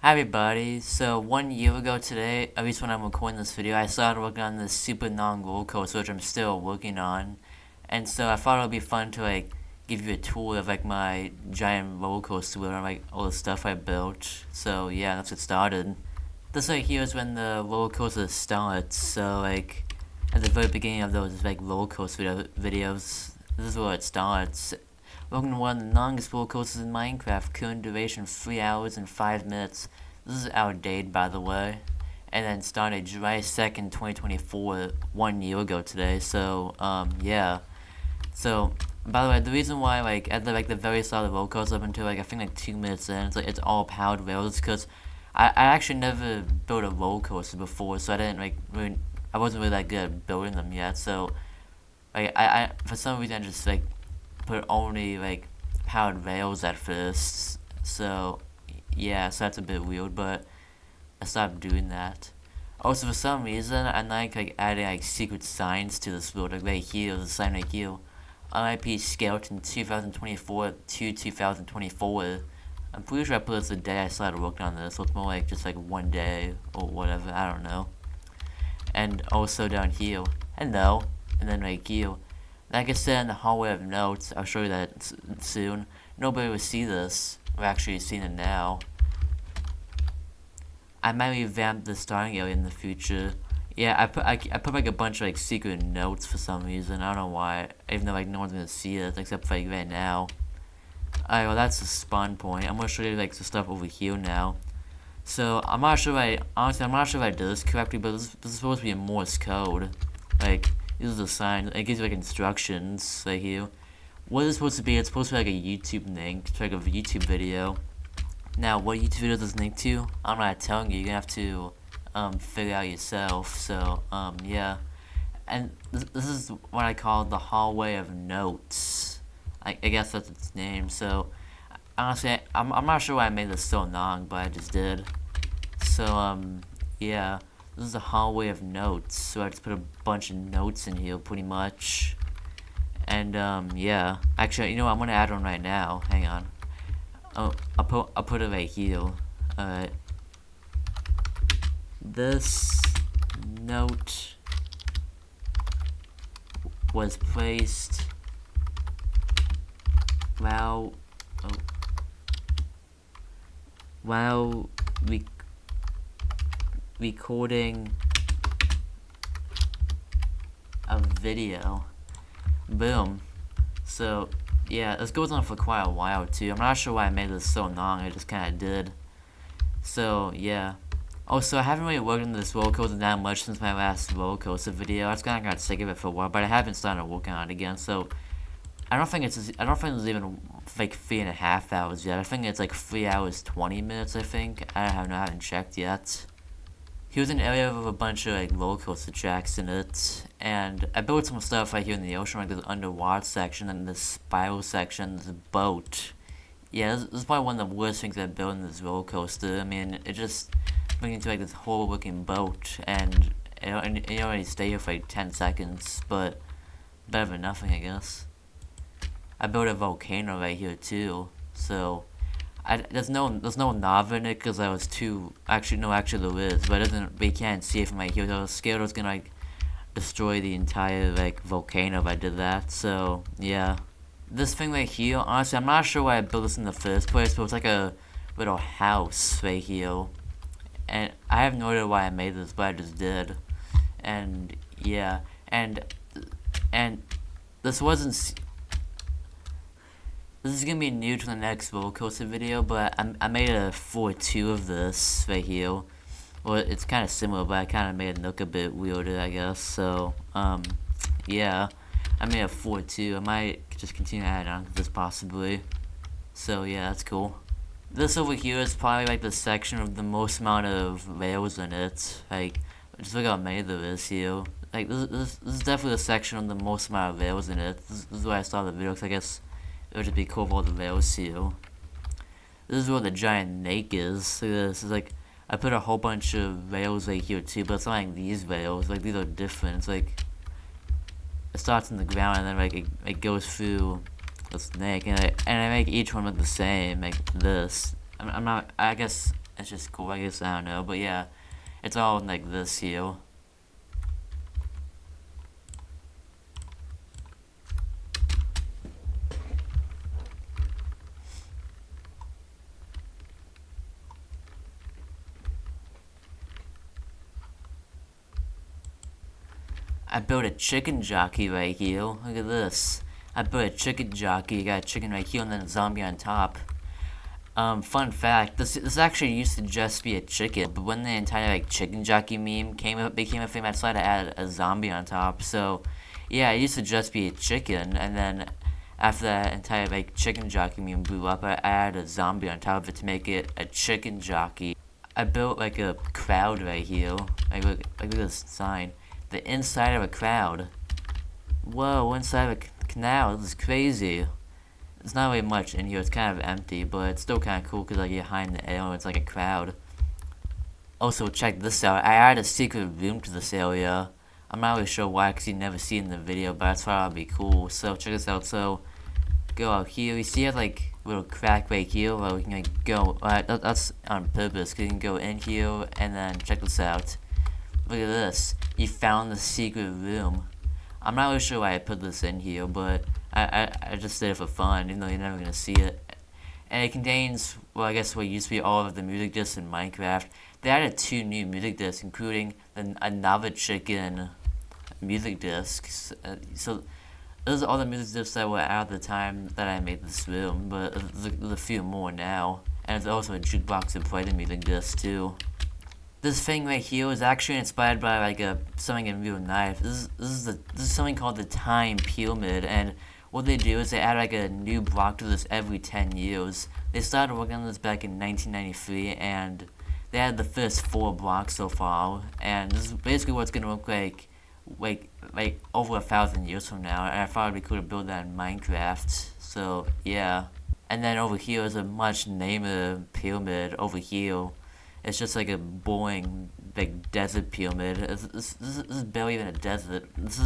Hi everybody, so 1 year ago today, at least when I'm recording this video, I started working on this super long roller coaster, which I'm still working on. And so I thought it would be fun to give you a tour of my giant roller coaster and all the stuff I built. So yeah, let's get started. This right here is when the roller coaster starts, so at the very beginning of those roller coaster videos, this is where it starts. Welcome to one of the longest roller coasters in Minecraft, current duration 3 hours and 5 minutes. This is outdated, by the way. And then started July 2nd, 2024, 1 year ago today, so, yeah. So, by the way, the reason why, at the very start of the roller coaster up until, I think 2 minutes in, it's all powered rails, because I actually never built a roller coaster before, so I didn't, really, I wasn't really that good at building them yet, so, I for some reason, I just, put only powered rails at first, so yeah, so that's a bit weird, but I stopped doing that. Also, for some reason, I like adding secret signs to this world, right here, the sign right here, RIP Skeleton 2024 to 2024. I'm pretty sure I put this the day I started working on this, so it's more just 1 day or whatever, I don't know. And also down here, hello, and then right here. Like I said in the hallway of notes, I'll show you that soon. Nobody will see this. We're actually seeing it now. I might revamp the starting area in the future. Yeah, I put a bunch of secret notes for some reason. I don't know why. Even though no one's gonna see it except for right now. Alright, well that's the spawn point. I'm gonna show you the stuff over here now. So I'm not sure honestly I'm not sure if I did this correctly, but this is supposed to be a Morse code. This is a sign. It gives you instructions right here. What is it supposed to be? It's supposed to be a YouTube link to a YouTube video. Now, what YouTube video does link to? I'm not telling you. You're gonna have to figure out yourself. So yeah. And this is what I call the hallway of notes. I guess that's its name. So honestly, I'm not sure why I made this so long, but I just did. So yeah. This is a hallway of notes, so I just put a bunch of notes in here, pretty much. And, yeah. Actually, you know what, I'm gonna add one right now. Hang on. Oh, I'll put it right here. Alright. This note was placed while recording a video. Boom. So yeah, this goes on for quite a while too. I'm not sure why I made this so long. I just kind of did. So yeah. Also, I haven't really worked on this roller coaster that much since my last roller coaster video. I just kind of got sick of it for a while, but I haven't started working on it again. So I don't think it's even 3.5 hours yet. I think it's 3 hours 20 minutes. I think I haven't checked yet. Here's an area with a bunch of roller coaster tracks in it, and I built some stuff right here in the ocean, this underwater section and this spiral section, this boat. Yeah, this is probably one of the worst things I built in this roller coaster. I mean, it just brings into this horrible looking boat, and you already stay here for 10 seconds, but better than nothing, I guess. I built a volcano right here too, so there's no lava in it because I was too. Actually, there is, but it doesn't. We can't see it from right here. So I was scared it was gonna destroy the entire volcano if I did that. So yeah, this thing right here. Honestly, I'm not sure why I built this in the first place, but it's a little house right here, and I have no idea why I made this, but I just did. And yeah, and this wasn't. This is gonna be new to the next roller coaster video, but I made a 4-2 of this right here. Well, it's kind of similar, but I kind of made it look a bit weirder, I guess. So, yeah, I made a 4-2. I might just continue adding on to this possibly. So yeah, that's cool. This over here is probably the section with the most amount of rails in it. Just look how many there is here. This is definitely the section with the most amount of rails in it. This is where I started the video, because I guess it would just be cool with all the rails here. This is where the giant lake is. Look at this. It's I put a whole bunch of rails right here too, but it's not like these rails. These are different. It's it starts in the ground and then it goes through the snake, and I make each one look the same, like this. I'm not. I guess it's just cool, I guess, I don't know, but yeah, it's all like this here. I built a chicken jockey right here. Look at this. I built a chicken jockey. Got a chicken right here and then a zombie on top. Fun fact, this actually used to just be a chicken, but when the entire like chicken jockey meme became a thing, I decided to add a zombie on top. So, yeah, it used to just be a chicken, and then after that entire like chicken jockey meme blew up, I added a zombie on top of it to make it a chicken jockey. I built like a crowd right here. Look at this sign. The inside of a crowd. Whoa, inside of a canal. This is crazy. There's not really much in here. It's kind of empty, but it's still kind of cool because like you're high in the air and it's like a crowd. Also, check this out. I added a secret room to this area. I'm not really sure why because you never see it in the video, but I thought it'd be cool. So check this out. So go out here. You see it like little crack right here where we can like go. That's on purpose because you can go in here and then check this out. Look at this. You found the secret room. I'm not really sure why I put this in here, but I just did it for fun, even though you're never going to see it. And it contains, well, I guess what used to be all of the music discs in Minecraft. They added 2 new music discs, including another chicken music discs. So those are all the music discs that were out at the time that I made this room, but there's a few more now. And there's also a jukebox to play the music discs too. This thing right here is actually inspired by like something in real life. This is something called the time pyramid, and what they do is they add like a new block to this every 10 years. They started working on this back in 1993, and they added the first 4 blocks so far. And this is basically what it's gonna look like over 1,000 years from now. And I thought it'd be cool to build that in Minecraft. So yeah. And then over here is a much namer pyramid over here. It's just like a boring, like, desert pyramid. This is barely even a desert. This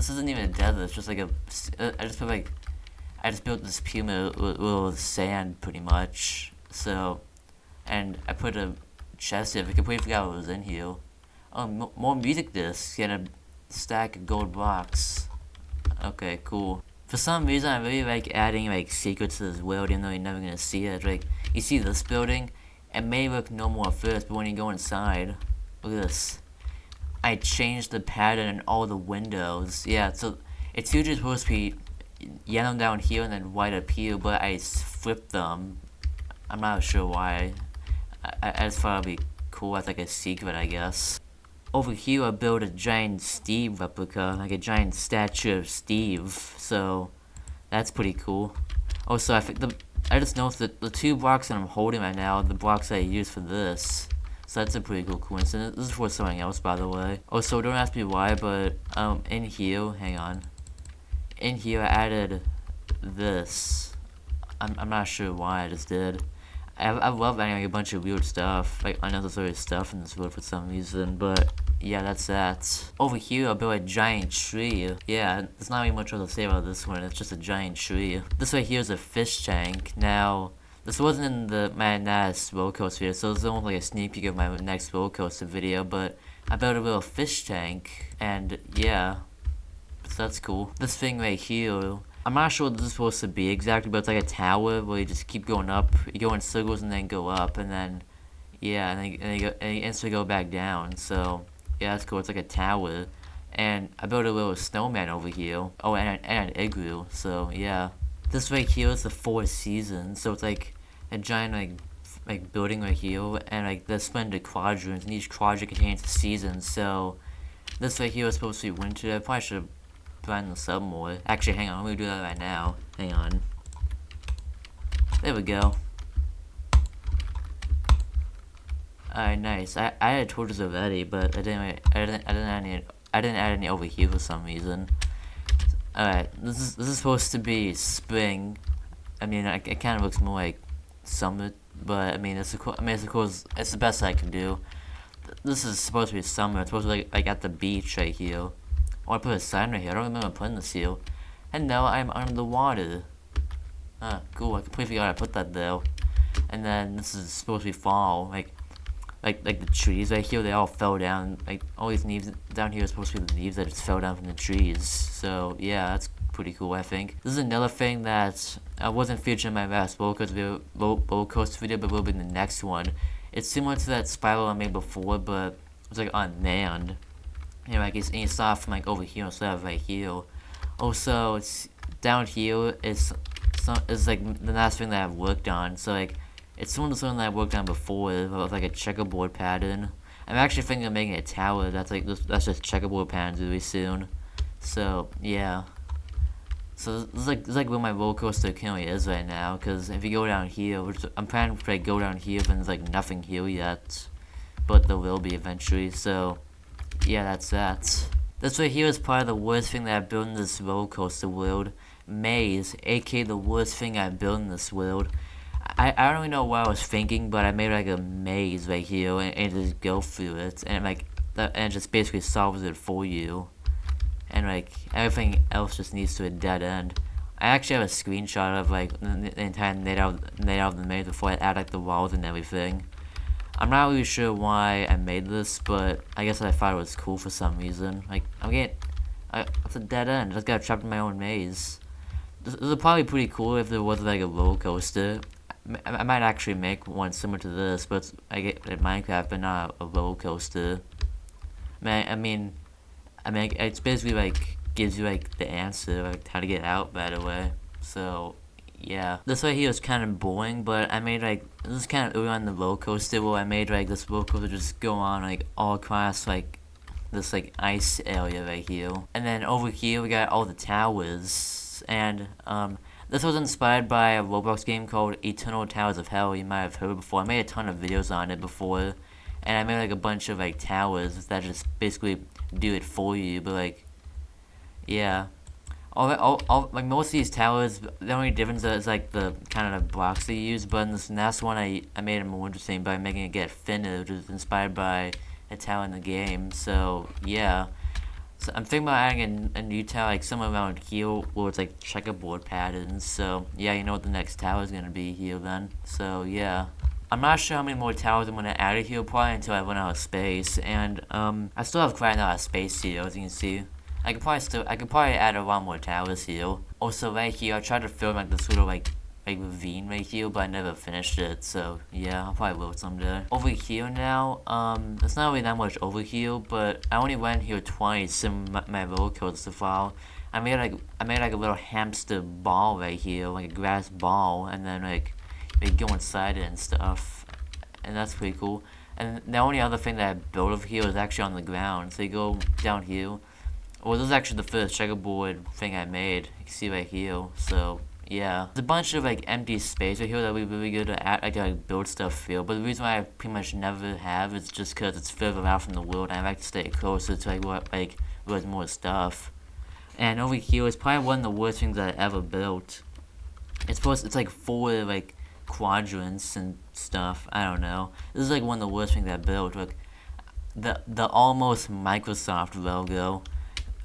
isn't even a desert. It's just like I just built this pyramid with sand, pretty much. So, and I put a chest here. I completely forgot what was in here. Oh, more music discs and a stack of gold blocks. Okay, cool. For some reason, I really like adding, like, secrets to this world, even though you're never gonna see it. Like, you see this building? It may look normal at first, but when you go inside, look at this. I changed the pattern in all the windows. Yeah, so it's usually supposed to be yellow down here and then white up here, but I flipped them. I'm not sure why. I just thought it'd be cool as like a secret, I guess. Over here, I built a giant Steve replica, like a giant statue of Steve. So that's pretty cool. Also, I just noticed that the 2 blocks that I'm holding right now are the blocks that I used for this. So that's a pretty cool coincidence. This is for something else, by the way. Also, don't ask me why, but in here, hang on. In here, I added this. I'm not sure why I just did. I love adding like, a bunch of weird stuff, like unnecessary stuff in this world for some reason, but yeah, that's that. Over here, I built a giant tree. Yeah, there's not really much else to say about this one, it's just a giant tree. This right here is a fish tank. Now, this wasn't in my last roller coaster video, so it's almost like a sneak peek of my next roller coaster video, but I built a little fish tank, and yeah, so that's cool. This thing right here, I'm not sure what this is supposed to be exactly, but it's like a tower where you just keep going up. You go in circles and then go up, and then, yeah, and you instantly go back down. So, yeah, that's cool. It's like a tower. And I built a little snowman over here. Oh, and an igloo. So, yeah. This right here is the 4 seasons. So it's like a giant, like building right here. And, like, they're split into quadrants, and each quadrant contains a season. So, this right here is supposed to be winter. I probably should have blend this up more. Actually, hang on, I'm gonna do that right now. Hang on. There we go. Alright, nice. I added torches already, but I didn't add any over here for some reason. Alright, this is supposed to be spring. I mean, it kind of looks more like summer, but I mean, it's the best I can do. This is supposed to be summer. It's supposed to be like at the beach right here. Oh, I put a sign right here. I don't remember putting this here. And now I'm under the water. Ah, cool. I completely forgot I put that there. and then this is supposed to be fall. Like the trees right here, they all fell down. Like all these leaves down here are supposed to be the leaves that just fell down from the trees. So yeah, that's pretty cool, I think. This is another thing that I wasn't featured in my last roller coaster video, but will be in the next one. It's similar to that spiral I made before, but it's like on land. And like it's started from like over here instead of right here. Also, it's down here is like the last thing that I've worked on. So like it's similar to something that I worked on before with like a checkerboard pattern. I'm actually thinking of making a tower that's just checkerboard patterns really soon. So yeah. So this is like where my roller coaster currently is right now. Cause if you go down here, I'm planning to like go down here, but there's like nothing here yet. But there will be eventually. So yeah, that's that. This right here is probably the worst thing that I built in this roller coaster world. Maze, aka the worst thing I built in this world. I don't really know what I was thinking, but I made like a maze right here and just go through it, and like that, and it just basically solves it for you. And like everything else just needs to a dead end. I actually have a screenshot of like the entire layout of the maze before I add like the walls and everything. I'm not really sure why I made this, but I guess I thought it was cool for some reason. Like it's a dead end. I just got trapped in my own maze. This would probably be pretty cool if there was like a roller coaster. I might actually make one similar to this, but it's like in Minecraft, but not a roller coaster. I mean, it's basically like gives you like the answer, like how to get out, by the way. So yeah, this right here is kind of boring, but I made like this is kind of early on the roller coaster where I made like this roller coaster just go on like all across like this like ice area right here, and then over here we got all the towers, and this was inspired by a Roblox game called Eternal Towers of Hell. You might have heard before. I made a ton of videos on it before, and I made like a bunch of like towers that just basically do it for you. But like, yeah, all like most of these towers, the only difference is like the kind of blocks they use. But in this last one, I made it more interesting by making it get thinner, which is inspired by a tower in the game. So yeah. So I'm thinking about adding a new tower, like somewhere around here, where it's like checkerboard patterns. So yeah, you know what the next tower is gonna be here then. So yeah, I'm not sure how many more towers I'm gonna add here, probably until I run out of space. And I still have quite a lot of space here, as you can see. I could probably add a lot more towers here. Also right here, I tried to film like this little like ravine right here, but I never finished it, so yeah, I'll probably will someday. Over here now, there's not really that much over here, but I only went here twice in my roller coaster file. I made like a little hamster ball right here, like a grass ball, and then like they go inside it and stuff, and that's pretty cool. And the only other thing that I built over here is actually on the ground, so you go down here. Well, this is actually the first checkerboard thing I made. You can see right here, so yeah, there's a bunch of like empty space right here that would be really good to add, like build stuff here. But the reason why I pretty much never have is just because it's further out from the world, and I like to stay closer to where there's more stuff. And over here is probably one of the worst things I ever built. It's like 4 like quadrants and stuff. I don't know. This is like one of the worst things I built. Like the almost Microsoft logo.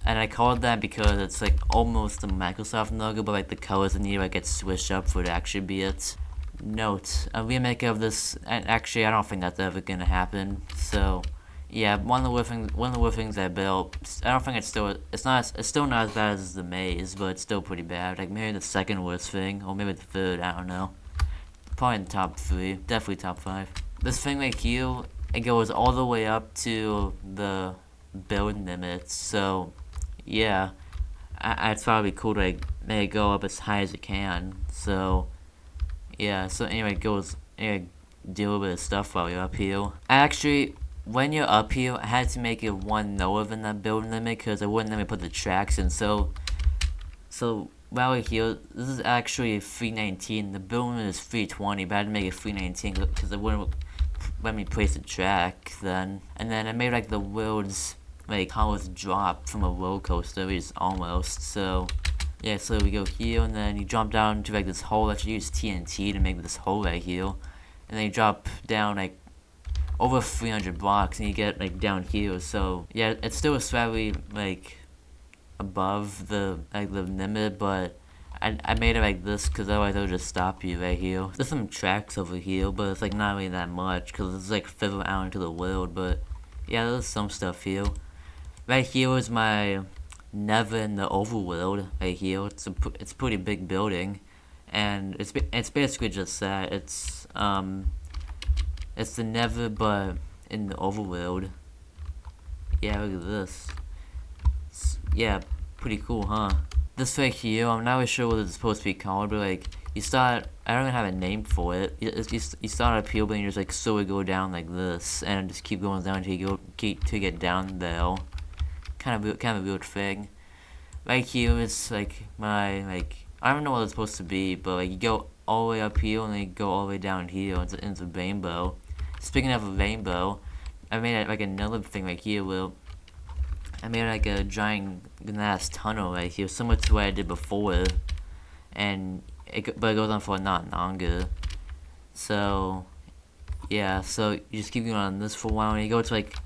And I call it that because it's like almost the Microsoft logo, but like the colors in here like get switched up for it to actually be it. Note, a remake of this, and actually I don't think that's ever gonna happen. So yeah, one of the worst things I built. I don't think it's still not as bad as the maze, but it's still pretty bad. Like maybe the second worst thing, or maybe the third. I don't know. Probably in the top 3, definitely top 5. This thing right here, it goes all the way up to the build limits. So yeah, I thought it'd be cool to like make it go up as high as it can. So yeah, so anyway, do a little bit of stuff while you're up here. Actually, when you're up here, I had to make it 1 lower than that build limit because I wouldn't let me put the tracks in. So while we're here, this is actually 319. The build limit is 320, but I had to make it 319 because I wouldn't let me place the track then. And then I made like the world's like tallest drop from a roller coaster, which is almost. So yeah, so we go here, and then you jump down to like this hole. That you use TNT to make this hole right here, and then you drop down like over 300 blocks, and you get like down here. So yeah, it's still slightly like above the limit, but I made it like this because otherwise it would just stop you right here. There's some tracks over here, but it's like not really that much because it's like further out into the world. But yeah, there's some stuff here. Right here is my Never in the Overworld. Right here, it's a pretty big building, and it's basically just that. It's the Never but in the Overworld. Yeah, look at this. Yeah, pretty cool, huh? This right here, I'm not really sure what it's supposed to be called, but like, you start, I don't even have a name for it. You start up here, but you just like slowly go down like this, and just keep going down until you get down there. Kind of a weird thing. Right here is like I don't know what it's supposed to be, but like you go all the way up here and then you go all the way down here into rainbow. Speaking of a rainbow, I made like another thing right here where I made like a giant glass tunnel right here, similar to what I did before, but it goes on for a lot longer. So yeah, so you just keep going on this for a while, and you go to like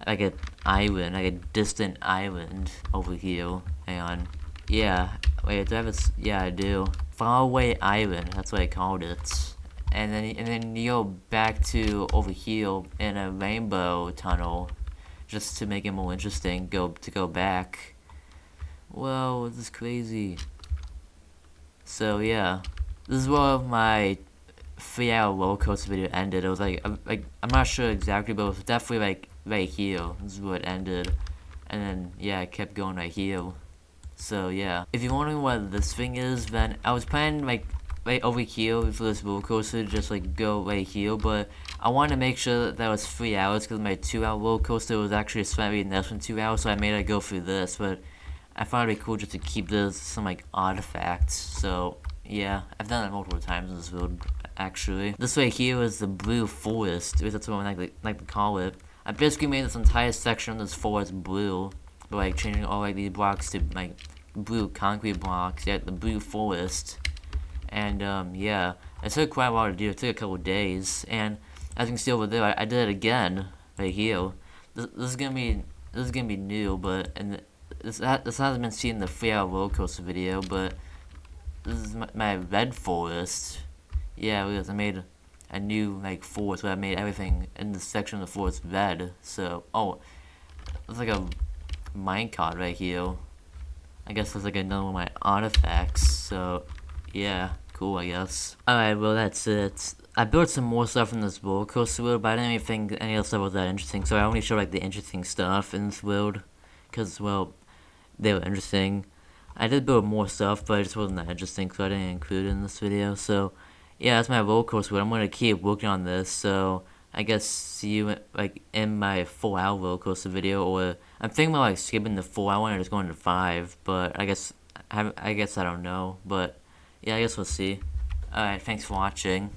an island, like a distant island over here. Hang on. Yeah, wait, do I have a? Yeah, I do. Faraway Island. That's what I called it. And then you go back to over here in a rainbow tunnel, just to make it more interesting. Go back. Whoa, this is crazy. So yeah, this is where my 3-hour roller coaster video ended. It was like I'm not sure exactly, but it was definitely like right here. This is where it ended, and then yeah, I kept going right here. So yeah, if you're wondering what this thing is, then I was planning like right over here for this roller coaster, just like go right here, but I wanted to make sure that was 3 hours because my 2-hour roller coaster was actually slightly less than 2 hours, so I made it go through this, but I thought it'd be cool just to keep this some like artifacts. So yeah, I've done it multiple times in this build actually. This right here is the blue forest, that's what I like to call it. I basically made this entire section of this forest blue, by like changing all like these blocks to like blue concrete blocks. Yeah, the blue forest. And yeah, it took quite a while to do. It took a couple days, and as you can see over there, I did it again right here. This is gonna be new, but this hasn't been seen in the 3-hour roller coaster video, but this is my red forest. Yeah, because I made a new like forest where I made everything in this section of the forest red. So it's like a minecart right here. I guess that's like another one of my artifacts. So yeah, cool, I guess. Alright, well that's it. I built some more stuff in this roller coaster world, but I didn't even think any of the stuff was that interesting, so I only showed like the interesting stuff in this world, because well, they were interesting. I did build more stuff, but it just wasn't that interesting, so I didn't include it in this video. So yeah, that's my roller coaster world. I'm gonna keep working on this, so I guess see you like in my 4-hour roller coaster video, or I'm thinking about like skipping the 4-hour and just going to 5, but I guess I don't know, but yeah, I guess we'll see. Alright, thanks for watching.